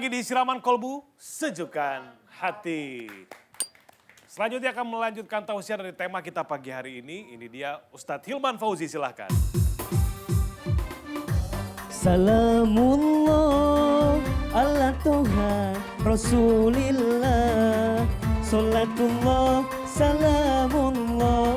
lagi di Siraman Kolbu, Sejukkan Hati. Selanjutnya akan melanjutkan tausiah dari tema kita pagi hari ini. Ini dia Ustadz Hilman Fauzi, silahkan. Salamullah ala Tuhan Rasulillah. Salatullah salamullah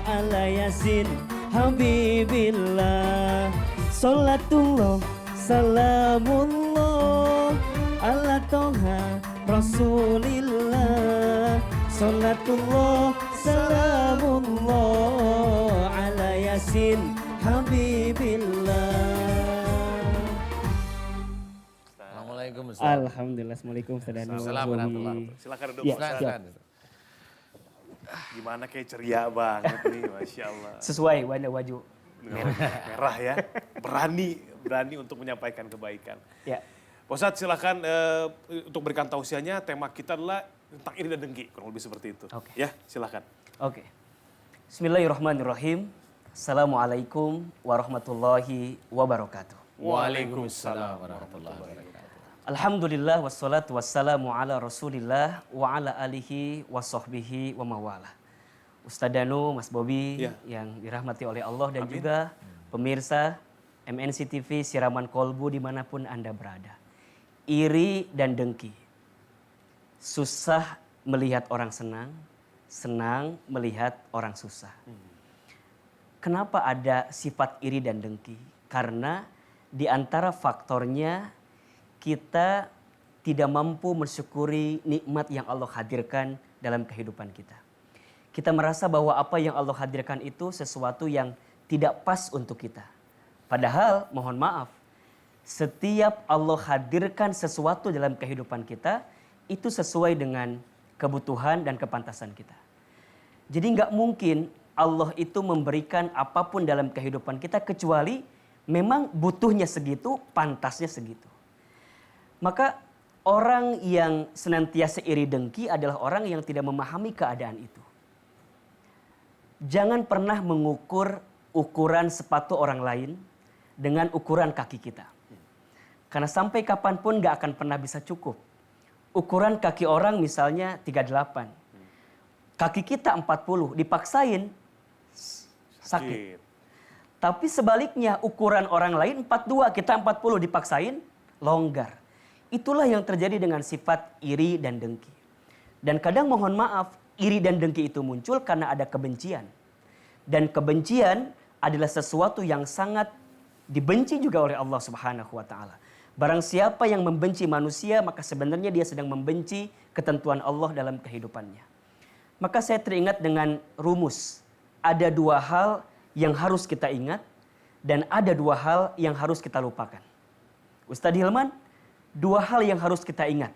ala Yasin Habibillah. Salatullah salamullah ala Tuhan Rasulillah. Salatullah salamullah ala Yasin Habibillah. Assalamualaikum. Alhamdulillah, assalamualaikum Ustaz Danu. Assalamualaikum. Silakan duduk Ya, Ustadz. siap. Gimana kayak ceria banget nih, Masya Allah. Sesuai warna wajah. Merah ya, berani untuk menyampaikan kebaikan. Ya. Pak Ustadz silakan untuk berikan tausiahnya, tema kita adalah tentang iri dan dengki, kurang lebih seperti itu. Oke. Ya, silakan. Oke. Bismillahirrahmanirrahim. Assalamualaikum warahmatullahi wabarakatuh. Waalaikumsalam warahmatullahi wabarakatuh. Alhamdulillah wassalatu wassalamu ala rasulillah wa ala alihi wa sahbihi wa mawalah. Ustaz Danu, Mas Bobi Ya. yang dirahmati oleh Allah dan Amin. juga pemirsa MNC TV Siraman Kolbu dimanapun Anda berada. Iri dan dengki. Susah melihat orang senang, senang melihat orang susah. Kenapa ada sifat iri dan dengki? Karena di antara faktornya kita tidak mampu mensyukuri nikmat yang Allah hadirkan dalam kehidupan kita. Kita merasa bahwa apa yang Allah hadirkan itu sesuatu yang tidak pas untuk kita. Padahal mohon maaf, setiap Allah hadirkan sesuatu dalam kehidupan kita itu sesuai dengan kebutuhan dan kepantasan kita. Jadi nggak mungkin Allah itu memberikan apapun dalam kehidupan kita kecuali memang butuhnya segitu, pantasnya segitu. Maka orang yang senantiasa iri dengki adalah orang yang tidak memahami keadaan itu. Jangan pernah mengukur ukuran sepatu orang lain dengan ukuran kaki kita. Karena sampai kapanpun gak akan pernah bisa cukup. Ukuran kaki orang misalnya 38. Kaki kita 40, dipaksain sakit. Tapi sebaliknya ukuran orang lain 42, kita 40 dipaksain longgar. Itulah yang terjadi dengan sifat iri dan dengki. Dan kadang mohon maaf, iri dan dengki itu muncul karena ada kebencian. Dan kebencian adalah sesuatu yang sangat dibenci juga oleh Allah Subhanahu wa taala. Barang siapa yang membenci manusia, maka sebenarnya dia sedang membenci ketentuan Allah dalam kehidupannya. Maka saya teringat dengan rumus. Ada dua hal yang harus kita ingat dan ada dua hal yang harus kita lupakan. Ustadz Hilman, dua hal yang harus kita ingat.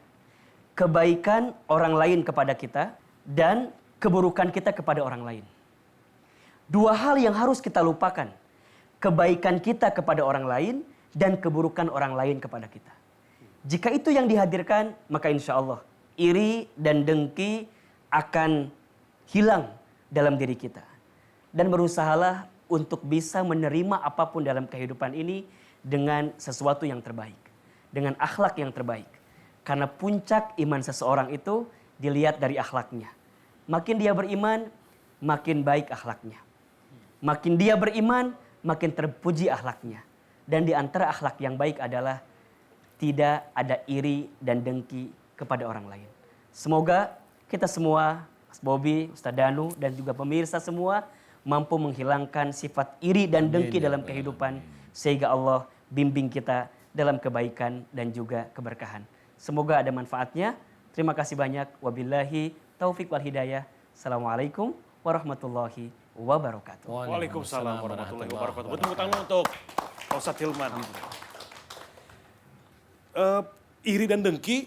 Kebaikan orang lain kepada kita dan keburukan kita kepada orang lain. Dua hal yang harus kita lupakan. Kebaikan kita kepada orang lain dan keburukan orang lain kepada kita. Jika itu yang dihadirkan, maka insya Allah iri dan dengki akan hilang dalam diri kita. Dan berusahalah untuk bisa menerima apapun dalam kehidupan ini dengan sesuatu yang terbaik. Dengan akhlak yang terbaik. Karena puncak iman seseorang itu dilihat dari akhlaknya. Makin dia beriman, makin baik akhlaknya. Makin dia beriman, makin terpuji akhlaknya. Dan di antara akhlak yang baik adalah tidak ada iri dan dengki kepada orang lain. Semoga kita semua, Mas Bobi, Ustaz Danu, dan juga pemirsa semua mampu menghilangkan sifat iri dan dengki dalam kehidupan. Sehingga Allah bimbing kita dalam kebaikan dan juga keberkahan. Semoga ada manfaatnya. Terima kasih banyak. Wabillahi taufiq wal hidayah. Assalamualaikum warahmatullahi wabarakatuh. Waalaikumsalam warahmatullahi wabarakatuh. Tepuk tangan untuk Ustadz Hilman. Iri dan dengki,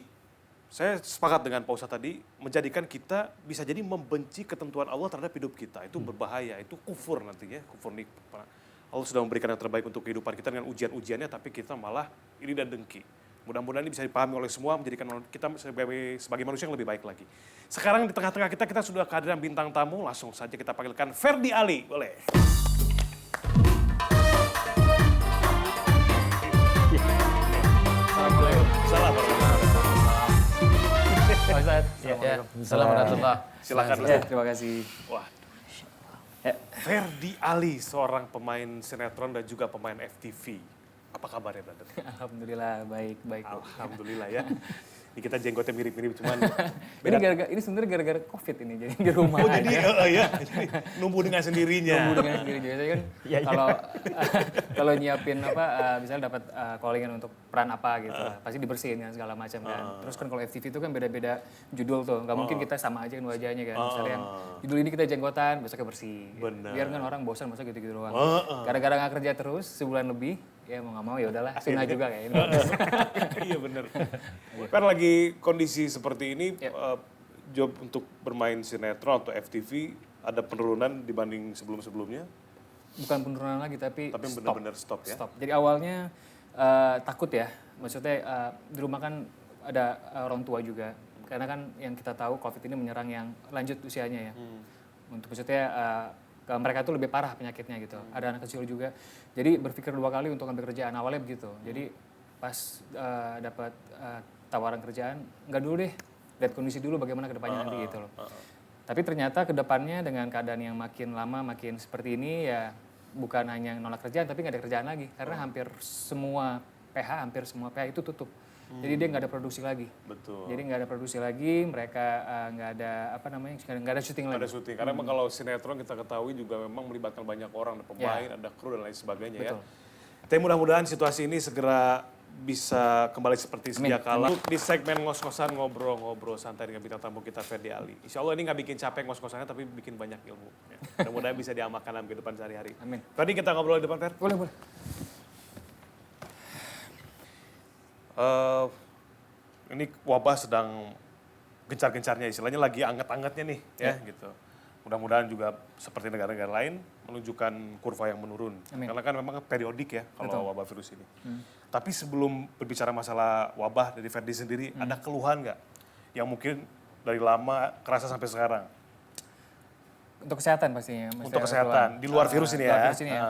saya sepakat dengan Pak Ustadz tadi, menjadikan kita bisa jadi membenci ketentuan Allah terhadap hidup kita. Itu berbahaya, itu kufur nantinya, kufur nikmat. Allah sudah memberikan yang terbaik untuk kehidupan kita dengan ujian-ujiannya, tapi kita malah iri dan dengki. Mudah-mudahan ini bisa dipahami oleh semua, menjadikan kita sebagai manusia yang lebih baik lagi. Sekarang di tengah-tengah kita sudah kehadiran bintang tamu, langsung saja kita panggilkan Ferdi Ali, boleh. Assalamualaikum. Salam. Ustaz. Ya. Assalamualaikum warahmatullahi. Silakan. Ya, terima kasih. Wah, Ya. Ferdi Ali, seorang pemain sinetron dan juga pemain FTV. Apa kabarnya, brother? Alhamdulillah baik. Alhamdulillah ya. Ini kita jenggotnya mirip-mirip, cuman Ini sebenarnya gara-gara COVID ini, jadi di rumah oh jadi aja. ya, jadi numbuh dengan sendirinya. Tumbuh dengan sendiri. Biasanya kan kalau nyiapin misalnya dapat callingan untuk peran apa gitu, pasti dibersihin kan segala macam kan. Terus kan kalau FTV itu kan beda-beda judul tuh, nggak mungkin kita sama aja kan wajahnya kan. Misalnya yang judul ini kita jenggotan, besoknya bersih. Benar. Biar kan orang bosan masa gitu-gitu doang. Gara-gara nggak kerja terus sebulan lebih, ya mau nggak mau ya udahlah, sunnah juga kayak ini. Iya bener. Kan lagi kondisi seperti ini, job untuk bermain sinetron atau FTV ada penurunan dibanding sebelum-sebelumnya? Bukan penurunan lagi tapi benar-benar stop ya? Stop. Jadi awalnya takut ya, maksudnya di rumah kan ada orang tua juga. Karena kan yang kita tahu COVID ini menyerang yang lanjut usianya ya. Untuk maksudnya mereka tuh lebih parah penyakitnya gitu. Ada anak kecil juga. Jadi berpikir 2 kali untuk ambil kerjaan, awalnya begitu. Jadi pas dapat tawaran kerjaan, nggak dulu deh, lihat kondisi dulu bagaimana ke depannya nanti gitu loh. Tapi ternyata ke depannya dengan keadaan yang makin lama makin seperti ini ya bukan hanya nolak kerjaan tapi nggak ada kerjaan lagi. Karena hampir semua PH itu tutup. Jadi dia nggak ada produksi lagi. Betul. Jadi nggak ada produksi lagi, mereka nggak ada nggak ada syuting lagi. Ada syuting, karena memang kalau sinetron kita ketahui juga memang melibatkan banyak orang, ada pemain, ada kru dan lain sebagainya. Betul. Ya. Tapi mudah-mudahan situasi ini segera bisa kembali seperti sedia kala. Di segmen ngos-ngosan ngobrol-ngobrol santai dengan bintang tamu kita Ferdi Ali. Insya Allah ini nggak bikin capek ngos-ngosannya tapi bikin banyak ilmu. Ya. Mudah-mudahan bisa diamalkan dalam kehidupan sehari-hari. Amin. Ferdi, kita ngobrol di depan, Fer. Boleh. Ini wabah sedang gencar-gencarnya, istilahnya lagi anget-angetnya nih, ya gitu. Mudah-mudahan juga seperti negara-negara lain menunjukkan kurva yang menurun. Amin. Karena kan memang periodik ya kalau Betul. wabah virus ini. Tapi sebelum berbicara masalah wabah dari Ferdi sendiri, ada keluhan nggak yang mungkin dari lama kerasa sampai sekarang? Untuk kesehatan pastinya. Maksudnya Untuk ada kesehatan, keluhan. di luar virus ini ya? Luar virus ini ya.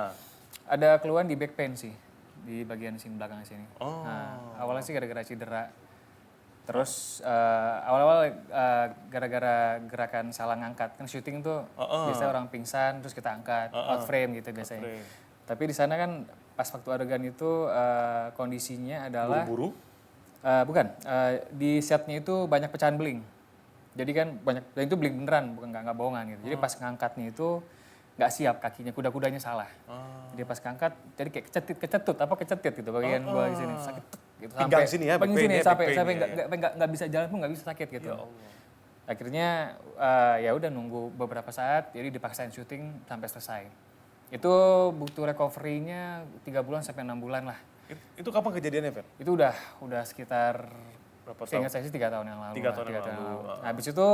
Ada keluhan di back pain sih, di bagian sini belakang sini. Nah, awalnya sih gara-gara cedera. Terus awal-awal gara-gara gerakan salah ngangkat. Kan syuting tuh biasanya orang pingsan terus kita angkat, out frame gitu biasanya. Tapi di sana kan pas waktu adegan itu kondisinya adalah... Buru-buru? Bukan, di setnya itu banyak pecahan beling. Jadi kan banyak, dan itu beling beneran, bukan nggak bohongan gitu. Jadi pas ngangkatnya itu nggak siap kakinya, kuda-kudanya salah. Jadi pas ngangkat, jadi kayak kecetit gitu bagian bawah di sini sakit gitu. Pinggang sini ya, pinggang back pain sini ya, sampai back pain nggak bisa jalan pun nggak bisa sakit gitu. Ya Allah. Akhirnya ya udah nunggu beberapa saat, jadi dipaksain syuting sampai selesai. Itu butuh recovery-nya 3 bulan sampai 6 bulan lah. Itu kapan kejadiannya, Fer? Itu udah sekitar Berapa seingat saya sih 3 tahun yang lalu. 3 tahun yang lalu. Habis itu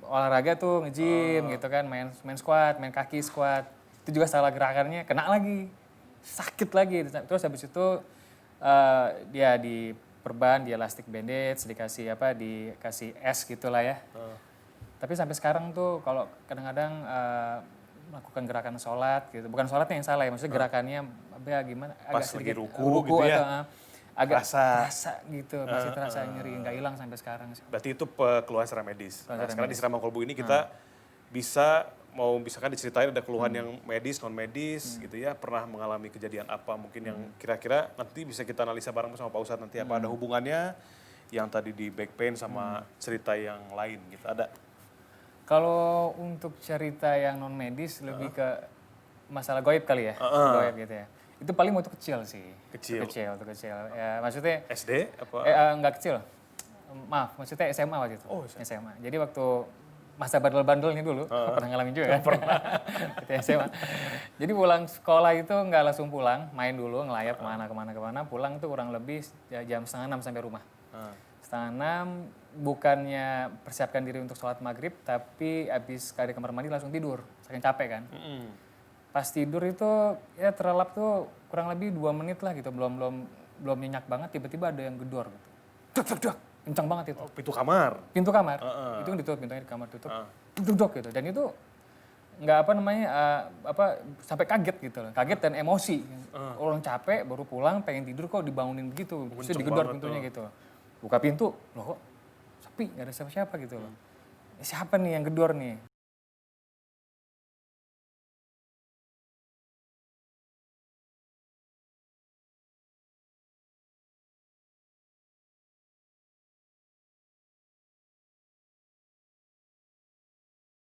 olahraga tuh nge-gym gitu kan, main squat, main kaki squat. Itu juga salah gerakannya, kena lagi. Sakit lagi. Terus habis itu dia diperban, dia elastic bandage, dikasih es gitulah ya. Tapi sampai sekarang tuh kalau kadang-kadang melakukan gerakan sholat gitu, bukan sholatnya yang salah ya, maksudnya gerakannya gimana? Pas Agak sedikit lagi ruku gitu ya? atau, agak Terasa. terasa gitu, masih terasa nyeri, nggak hilang sampai sekarang sih. Berarti itu keluhan secara medis. Nah, Secara sekarang di medis. Seramang Kolbu ini kita bisa misalkan diceritain ada keluhan yang medis, non medis gitu ya, pernah mengalami kejadian apa mungkin yang kira-kira nanti bisa kita analisa bareng sama Pak Ustadz nanti apa ada hubungannya yang tadi di back pain sama cerita yang lain gitu, ada? Kalau untuk cerita yang non medis lebih ke masalah goib kali ya, goib gitu ya. Itu paling waktu kecil sih. Kecil? Waktu kecil. Ya maksudnya SD apa? enggak kecil. Maaf, maksudnya SMA waktu itu. Oh, SMA. Jadi waktu masa bandel-bandelnya dulu, pernah ngalamin juga kan? Pernah. Waktu SMA. Jadi pulang sekolah itu nggak langsung pulang, main dulu, ngelayap kemana, pulang tuh kurang lebih jam 5:30 sampai rumah. 5:30, bukannya persiapkan diri untuk sholat maghrib, tapi habis dari kamar mandi langsung tidur, saking capek kan. Pas tidur itu ya terlelap tuh kurang lebih 2 menit lah gitu, belum nyenyak banget, tiba-tiba ada yang gedor gitu. Duk, kencang banget itu. Oh, pintu kamar? Pintu kamar, itu kan ditutup, pintunya di kamar tutup, duk gitu. Dan itu nggak sampai kaget gitu loh, kaget dan emosi. Orang capek, baru pulang, pengen tidur kok dibangunin begitu, terus digedor pintunya gitu. Buka pintu, loh kok sepi, nggak ada siapa-siapa gitu loh. Siapa nih yang gedor nih?